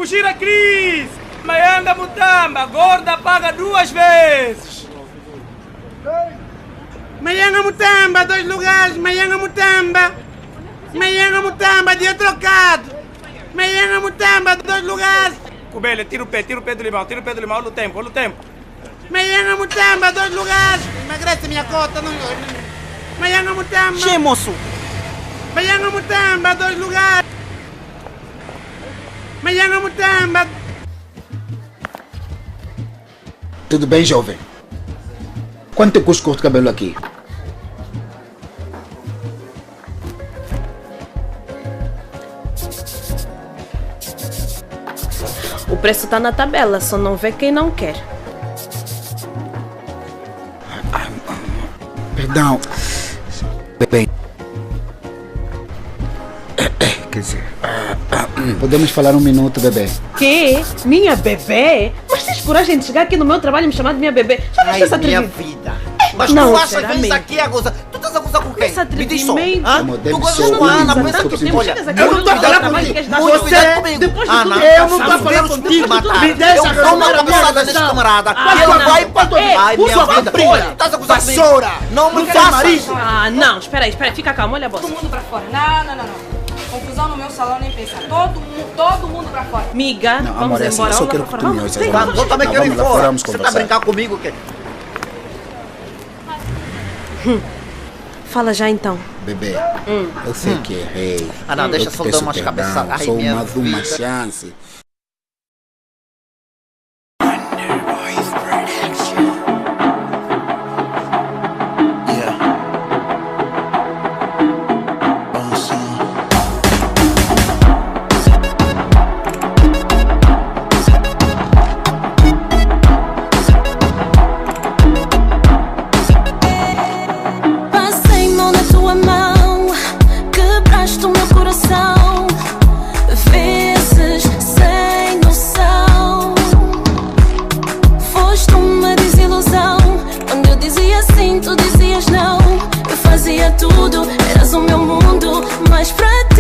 fugir a crise. Mayanga Mutamba, gorda paga 2 vezes. Mayanga Mutamba, 2 lugares. Mayanga Mutamba. Mayanga Mutamba, dia trocado. Mayanga Mutamba, 2 lugares. Cubele, tira o pé do limão, olha o tempo. Mayanga Mutamba, 2 lugares. Emagrece minha cota, não. Mayanga Mutamba. Che, moço. Mayanga Mutamba, 2 lugares. Mayanga Mutamba. Tudo bem, jovem? Quanto custa cortar o cabelo aqui? O preço tá na tabela, só não vê quem não quer. Perdão. Bem. Quer dizer... Podemos falar um minuto, bebê? Que? Minha bebê? Mas tens coragem de chegar aqui no meu trabalho e me chamar de minha bebê? Já viste essa minha atrevimento? vida. Mas Não, tu achas que vens sinceramente. aqui a gozar? Tu estás a gozar com quem? Esse Me diz só. atrevimento. Hã? Amor, Tu deve gozas ser com a Ana, um por isso minuto, que sim. olha. Chegas aqui, Eu não tô muito falando trabalho, comigo. queres dar Muito sorte. cuidado comigo. Depois de Ana, tudo eu não isso, tô falando depois de contigo. tudo isso, Me deixa Eu resolver dou uma a minha cabeçada neste questão. camarada. Ah, Eu não. vai para Ai, minha Usa vida. fria. Tu estás a gozar comigo. Vassoura. Não me Não tem faças. marido. Ah, não, espera aí, fica calmo, olha a bolsa. Todo mundo pra fora. Não. Confusão no meu salão, nem pensar. Todo mundo pra fora. Miga, Não, vamos amor, é assim, embora. eu só vamos quero lá que pra tu fora. me Vamos, ouças. vem, Vamos. Eu também Não, quero ir vamos lá fora. vamos Você está a conversar. brincar comigo? Que... Fala já então. Bebê, eu sei que errei. Ah, não, deixa Eu te só dar peço umas perdão, cabeçadas. Ai, só minha uma vida. chance. Passei mão na tua mão, quebraste o meu coração, vezes sem noção. Foste uma desilusão, quando eu dizia sim, tu dizias não. Eu fazia tudo, eras o meu mundo, mas pra ti